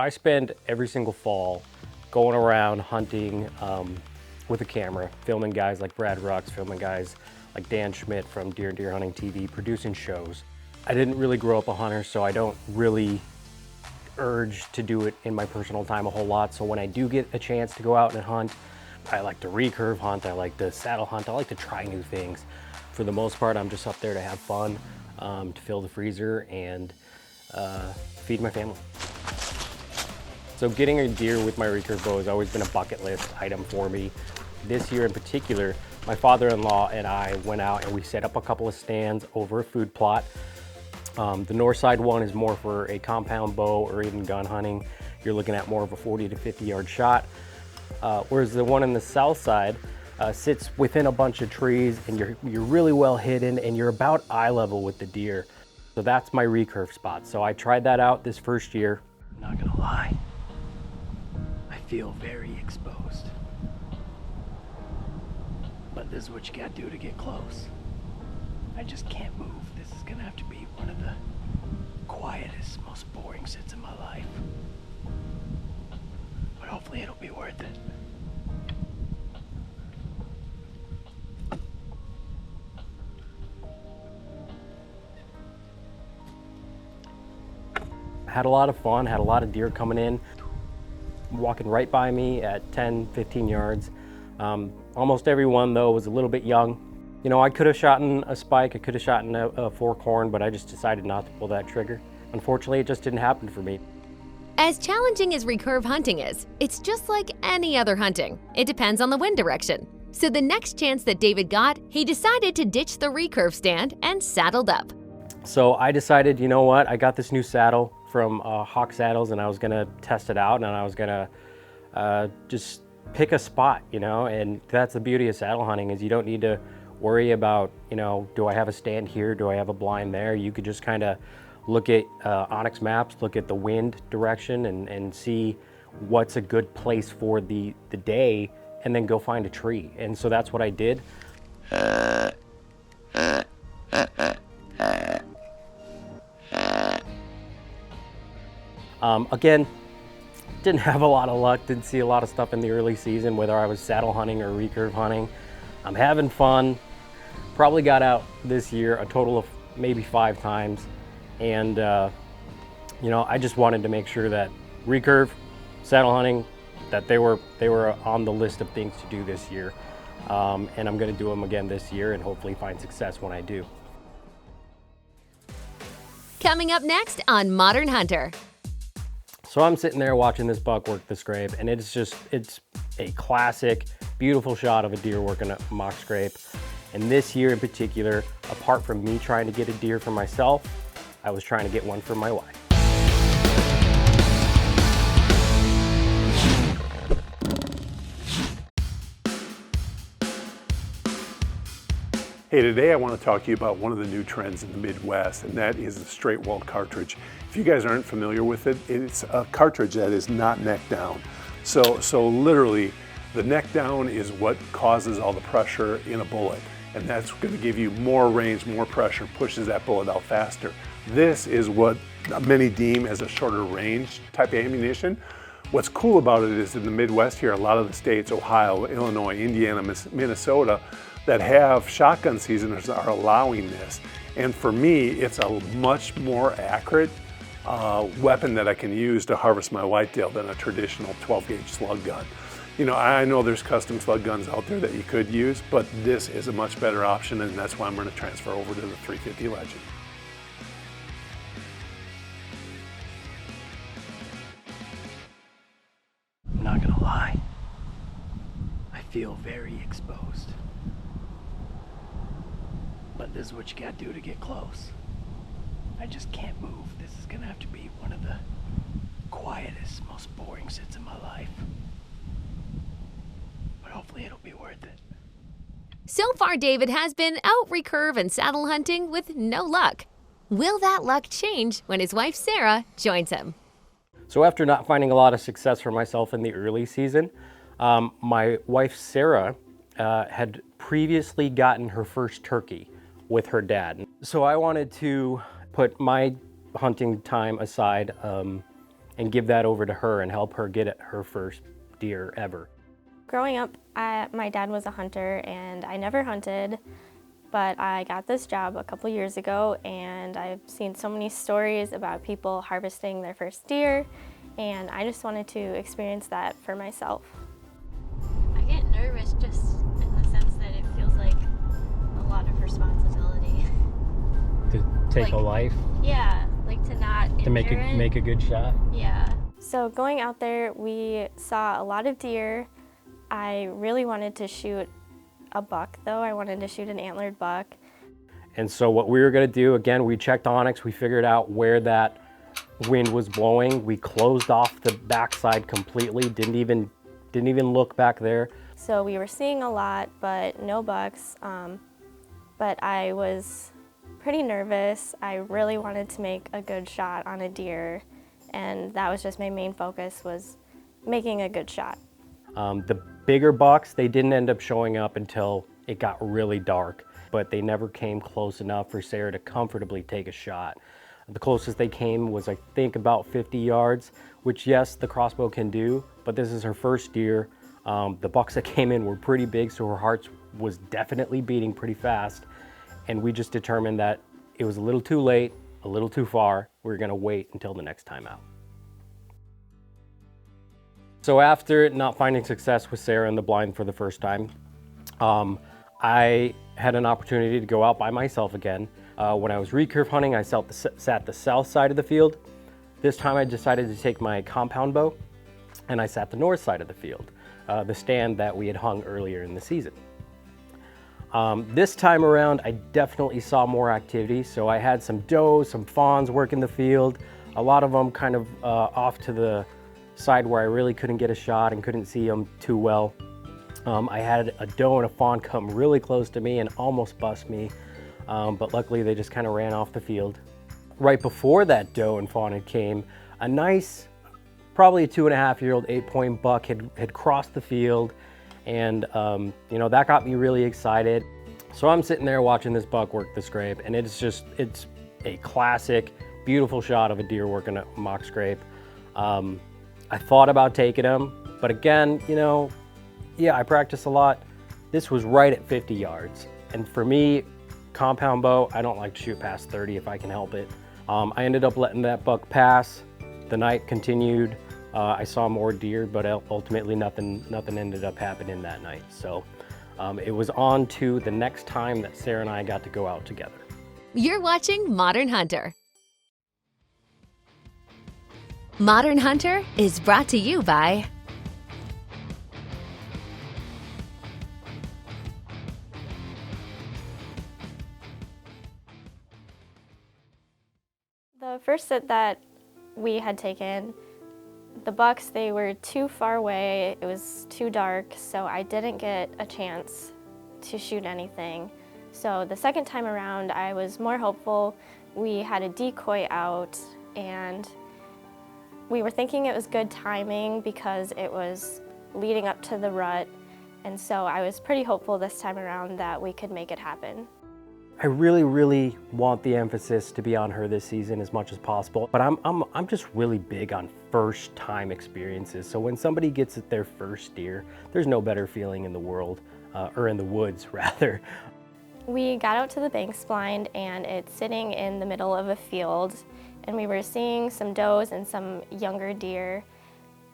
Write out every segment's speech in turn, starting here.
I spend every single fall going around hunting with a camera, filming guys like Brad Rux, filming guys like Dan Schmidt from Deer Hunting TV, producing shows. I didn't really grow up a hunter, so I don't really urge to do it in my personal time a whole lot. So when I do get a chance to go out and hunt, I like to recurve hunt, I like to saddle hunt, I like to try new things. For the most part, I'm just up there to have fun, to fill the freezer and feed my family. So getting a deer with my recurve bow has always been a bucket list item for me. This year in particular, my father-in-law and I went out and we set up a couple of stands over a food plot. The north side one is more for a compound bow or even gun hunting. You're looking at more of a 40 to 50 yard shot. Whereas the one on the south side sits within a bunch of trees and you're really well hidden and you're about eye level with the deer. So that's my recurve spot. So I tried that out this first year. I'm not gonna lie, I feel very exposed. But this is what you gotta do to get close. I just can't move. This is gonna have to be one of the quietest, most boring sits in my life. But hopefully it'll be worth it. Had a lot of fun, had a lot of deer coming in, walking right by me at 10, 15 yards. Almost every one though was a little bit young. You know, I could have shot in a spike, I could have shot in a fork horn, but I just decided not to pull that trigger. Unfortunately, it just didn't happen for me. As challenging as recurve hunting is, it's just like any other hunting. It depends on the wind direction. So the next chance that David got, he decided to ditch the recurve stand and saddled up. So I decided, you know what, I got this new saddle from Hawk Saddles and I was gonna test it out and I was gonna just pick a spot, you know, and that's the beauty of saddle hunting is you don't need to worry about, you know, do I have a stand here, do I have a blind there? You could just kind of look at Onyx maps, look at the wind direction and see what's a good place for the day and then go find a tree. And so that's what I did. Again, didn't have a lot of luck, didn't see a lot of stuff in the early season, whether I was saddle hunting or recurve hunting. I'm having fun. Probably got out this year a total of maybe 5 times. And, you know, I just wanted to make sure that recurve, saddle hunting, that they were on the list of things to do this year. And I'm gonna do them again this year and hopefully find success when I do. Coming up next on Modern Hunter. So I'm sitting there watching this buck work the scrape, and it's a classic, beautiful shot of a deer working a mock scrape. And this year in particular, apart from me trying to get a deer for myself, I was trying to get one for my wife. Hey, today I want to talk to you about one of the new trends in the Midwest, and that is the straight welt cartridge. If you guys aren't familiar with it, it's a cartridge that is not neck down. So literally, the neck down is what causes all the pressure in a bullet, and that's going to give you more range, more pressure, pushes that bullet out faster. This is what many deem as a shorter range type of ammunition. What's cool about it is in the Midwest here, a lot of the states, Ohio, Illinois, Indiana, Minnesota, that have shotgun seasoners are allowing this. And for me, it's a much more accurate weapon that I can use to harvest my whitetail than a traditional 12 gauge slug gun. You know, I know there's custom slug guns out there that you could use, but this is a much better option, and that's why I'm going to transfer over to the 350 Legend. I'm not gonna lie, I feel very exposed. But this is what you gotta do to get close. I just can't move. This is gonna have to be one of the quietest, most boring sits in my life. But hopefully it'll be worth it. So far, David has been out recurve and saddle hunting with no luck. Will that luck change when his wife Sara joins him? So after not finding a lot of success for myself in the early season, my wife Sara had previously gotten her first turkey with her dad. So I wanted to put my hunting time aside and give that over to her and help her get her first deer ever. Growing up, my dad was a hunter and I never hunted, but I got this job a couple years ago and I've seen so many stories about people harvesting their first deer, and I just wanted to experience that for myself. I get nervous just in the sense that it feels like a lot of responsibility. To take a life? Yeah, like to not To make a good shot? Yeah. So going out there, we saw a lot of deer. I really wanted to shoot a buck though. I wanted to shoot an antlered buck. And so what we were gonna do, again, we checked onX, we figured out where that wind was blowing. We closed off the backside completely, didn't even look back there. So we were seeing a lot, but no bucks. But I was pretty nervous. I really wanted to make a good shot on a deer, and that was just my main focus, was making a good shot. The bigger bucks, they didn't end up showing up until it got really dark, but they never came close enough for Sara to comfortably take a shot. The closest they came was, I think, about 50 yards, which yes, the crossbow can do, but this is her first deer. The bucks that came in were pretty big, so her heart was definitely beating pretty fast. And we just determined that it was a little too late, a little too far. We were gonna wait until the next time out. So after not finding success with Sara in the blind for the first time, I had an opportunity to go out by myself again. When I was recurve hunting, I sat the south side of the field. This time I decided to take my compound bow and I sat the north side of the field, the stand that we had hung earlier in the season. This time around, I definitely saw more activity. So I had some does, some fawns working the field, a lot of them kind of off to the side where I really couldn't get a shot and couldn't see them too well. I had a doe and a fawn come really close to me and almost bust me, but luckily they just kind of ran off the field. Right before that doe and fawn had came, a nice, probably a 2.5-year-old 8-point buck had crossed the field, and you know, that got me really excited. So I'm sitting there watching this buck work the scrape, and it's a classic, beautiful shot of a deer working a mock scrape. I thought about taking him, but again, you know, yeah, I practice a lot. This was right at 50 yards. And for me, compound bow, I don't like to shoot past 30 if I can help it. I ended up letting that buck pass. The night continued. I saw more deer, but ultimately nothing ended up happening that night. So it was on to the next time that Sara and I got to go out together. You're watching Modern Hunter. Modern Hunter is brought to you by The first sit that we had taken, the bucks, they were too far away. It was too dark, so I didn't get a chance to shoot anything. So the second time around, I was more hopeful. We had a decoy out, and we were thinking it was good timing because it was leading up to the rut, and so I was pretty hopeful this time around that we could make it happen. I really, really want the emphasis to be on her this season as much as possible, but I'm just really big on first time experiences. So when somebody gets their first deer, there's no better feeling in the world, or in the woods rather. We got out to the banks blind, and it's sitting in the middle of a field, and we were seeing some does and some younger deer.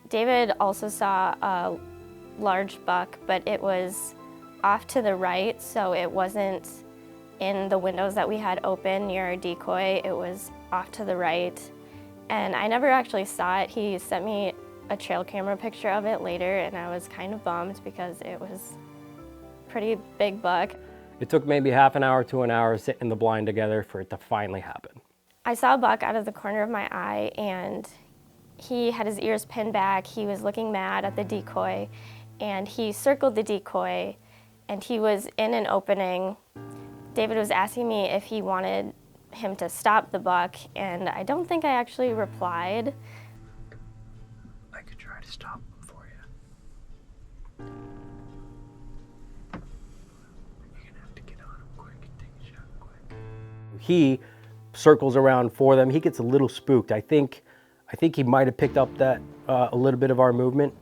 David also saw a large buck, but it was off to the right, so it wasn't in the windows that we had open near our decoy. It was off to the right, and I never actually saw it. He sent me a trail camera picture of it later, and I was kind of bummed because it was a pretty big buck. It took maybe half an hour to an hour sitting in the blind together for it to finally happen. I saw a buck out of the corner of my eye, and he had his ears pinned back. He was looking mad at the decoy, and he circled the decoy, and he was in an opening. David was asking me if he wanted him to stop the buck, and I don't think I actually replied. I could try to stop him for you. You're gonna have to get on him quick and take a shot quick. He circles around for them. He gets a little spooked. I think I think he might have picked up that a little bit of our movement,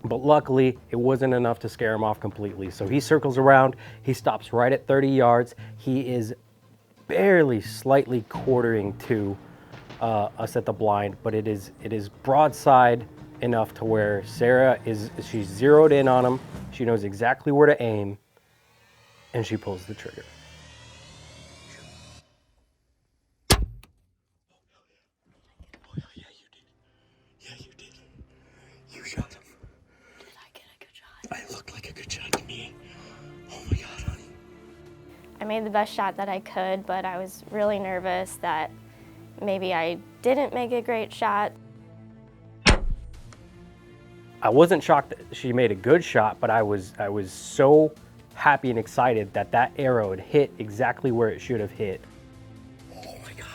but luckily it wasn't enough to scare him off completely. So he circles around, he stops right at 30 yards. He is barely slightly quartering to us at the blind, but it is broadside enough to where Sara she's zeroed in on him. She knows exactly where to aim, and she pulls the trigger. You shot him. Did I get a good shot? It looked like a good shot to me. Oh my God, honey. I made the best shot that I could, but I was really nervous that maybe I didn't make a great shot. I wasn't shocked that she made a good shot, but I was so happy and excited that that arrow had hit exactly where it should have hit. Oh my God.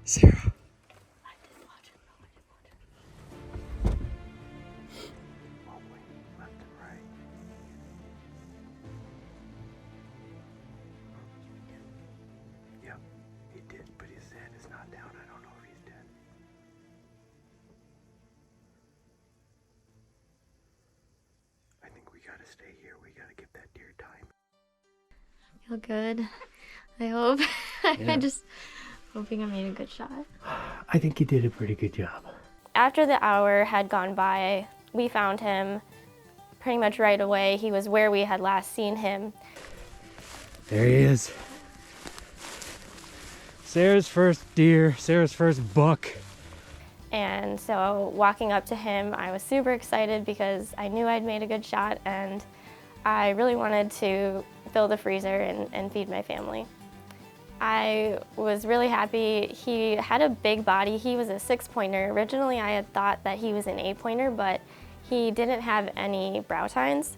Sara. I didn't watch it. No, I didn't watch it. Left and right. Yep, he did, but his head is not down. I don't know if he's dead. I think we gotta stay here. We gotta give that deer time. Feel good. I hope. Yeah. I'm just hoping I made a good shot. I think you did a pretty good job. After the hour had gone by, we found him pretty much right away. He was where we had last seen him. There he is. Sara's first deer, Sara's first buck. And so walking up to him, I was super excited because I knew I'd made a good shot and I really wanted to fill the freezer and feed my family. I was really happy. He had a big body. He was a 6-pointer. Originally, I had thought that he was an 8-pointer, but he didn't have any brow tines.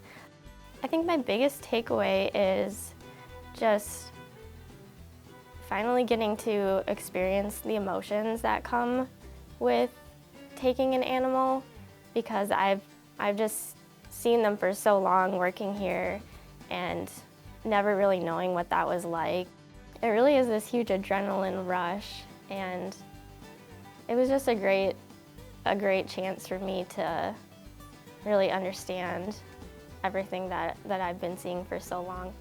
I think my biggest takeaway is just finally getting to experience the emotions that come with taking an animal, because I've just seen them for so long working here and never really knowing what that was like. It really is this huge adrenaline rush, and it was just a great chance for me to really understand everything that I've been seeing for so long.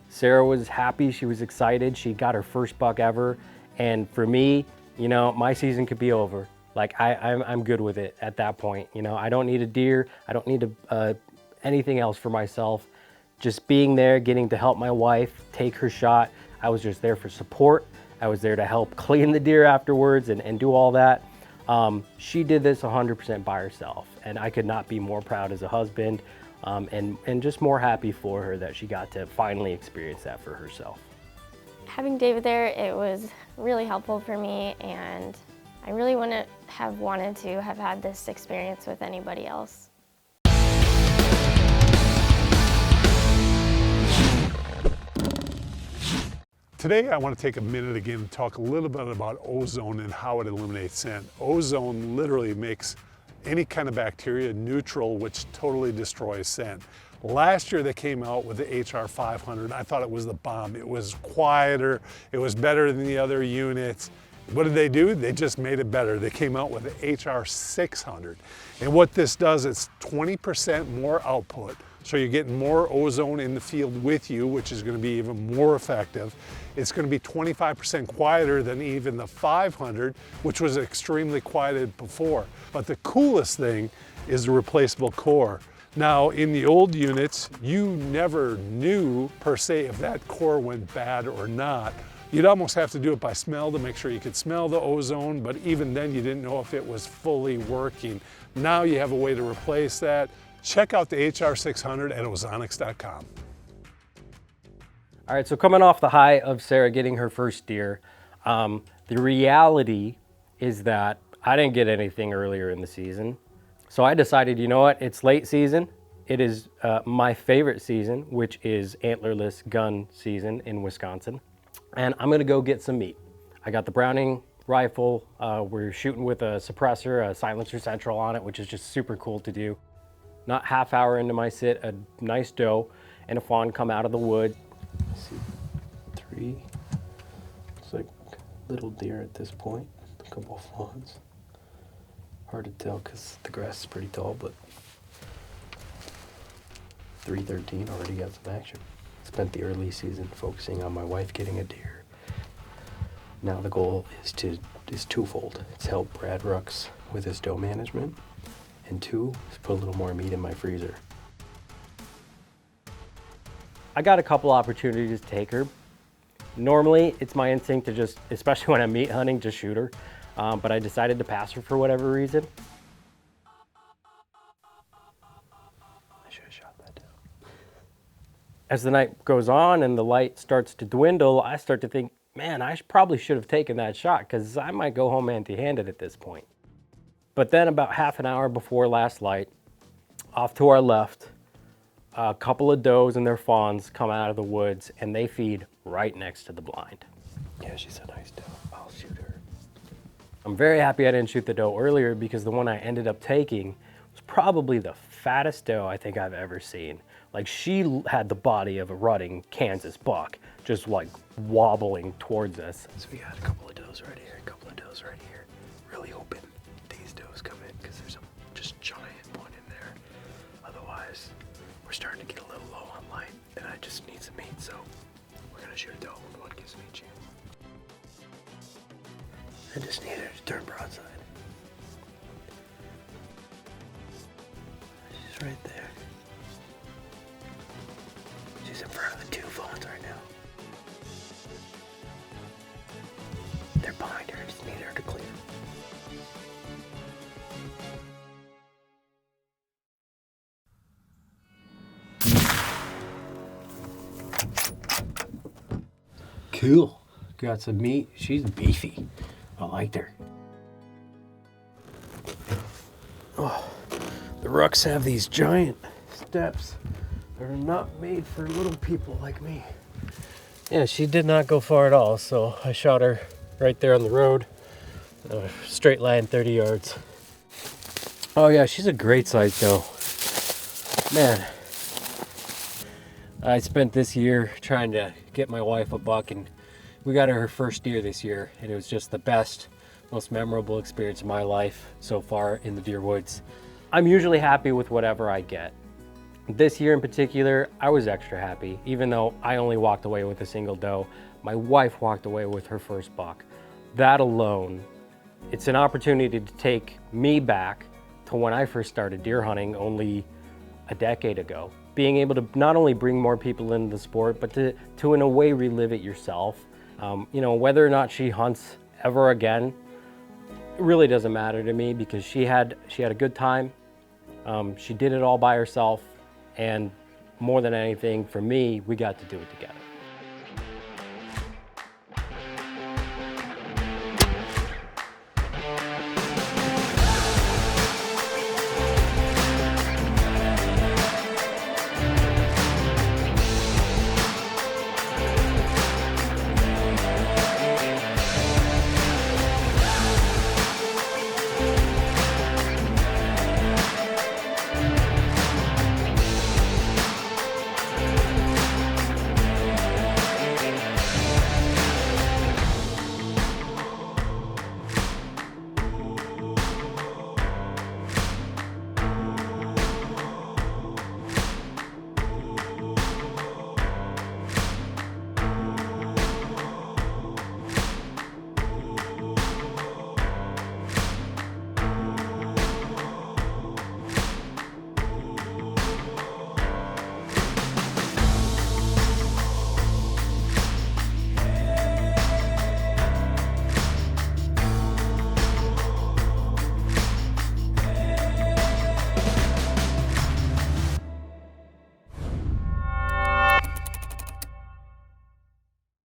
Sara was happy, she was excited, she got her first buck ever, and for me, you know, my season could be over. Like I'm good with it at that point. You know, I don't need a deer, I don't need anything else for myself. Just being there, getting to help my wife take her shot. I was just there for support. I was there to help clean the deer afterwards and do all that. She did this 100% by herself, and I could not be more proud as a husband, and just more happy for her that she got to finally experience that for herself. Having David there, it was really helpful for me, and I really wouldn't have wanted to have had this experience with anybody else. Today I want to take a minute again and talk a little bit about ozone and how it eliminates scent. Ozone literally makes any kind of bacteria neutral, which totally destroys scent. Last year they came out with the HR 500. I thought it was the bomb. It was quieter, it was better than the other units. What did they do? They just made it better. They came out with the HR 600. And what this does, it's 20% more output. So you're getting more ozone in the field with you, which is going to be even more effective. It's going to be 25% quieter than even the 500, which was extremely quieted before. But the coolest thing is the replaceable core. Now, in the old units, you never knew per se if that core went bad or not. You'd almost have to do it by smell to make sure you could smell the ozone, but even then you didn't know if it was fully working. Now you have a way to replace that. Check out the HR 600 at ozonics.com. All right, so coming off the high of Sara getting her first deer, the reality is that I didn't get anything earlier in the season. So I decided, you know what, it's late season. It is my favorite season, which is antlerless gun season in Wisconsin. And I'm gonna go get some meat. I got the Browning rifle. We're shooting with a suppressor, a silencer central on it, which is just super cool to do. Not half hour into my sit, a nice doe and a fawn come out of the wood. Let's see, 3. Looks like little deer at this point. A couple of fawns. Hard to tell because the grass is pretty tall, but 313 already got some action. Spent the early season focusing on my wife getting a deer. Now the goal is twofold. It's help Brad Rux with his doe management, and two, is put a little more meat in my freezer. I got a couple opportunities to take her. Normally, it's my instinct to just, especially when I'm meat hunting, just shoot her. But I decided to pass her for whatever reason. I should have shot that down. As the night goes on and the light starts to dwindle, I start to think, man, I probably should have taken that shot because I might go home empty-handed at this point. But then about half an hour before last light, off to our left, a couple of does and their fawns come out of the woods and they feed right next to the blind. Yeah, she's a nice doe. I'll shoot her. I'm very happy I didn't shoot the doe earlier because the one I ended up taking was probably the fattest doe I think I've ever seen. Like, she had the body of a rutting Kansas buck, just like wobbling towards us. So we got a couple of does right here, a couple of does right here. Really hoping these does come in because there's a just giant one in there. Otherwise, we're starting to get a little low on light and I just need some meat, so we're gonna shoot a doe when one gives me a chance. I just need her to turn broadside. She's right there. She's in front of the two fawns right now. They're behind her, I just need her to clear. Cool. Got some meat. She's beefy. I liked her. Oh, the Rucks have these giant steps that are not made for little people like me. Yeah, she did not go far at all, so I shot her right there on the road. Straight line, 30 yards. Oh yeah, she's a great size doe. Man, I spent this year trying to get my wife a buck, and we got her first deer this year, and it was just the best, most memorable experience of my life so far in the deer woods. I'm usually happy with whatever I get. This year in particular, I was extra happy. Even though I only walked away with a single doe, my wife walked away with her first buck. That alone, it's an opportunity to take me back to when I first started deer hunting only a decade ago. Being able to not only bring more people into the sport, but to in a way relive it yourself. You know, whether or not she hunts ever again, it really doesn't matter to me because she had a good time. She did it all by herself, and more than anything, for me, we got to do it together.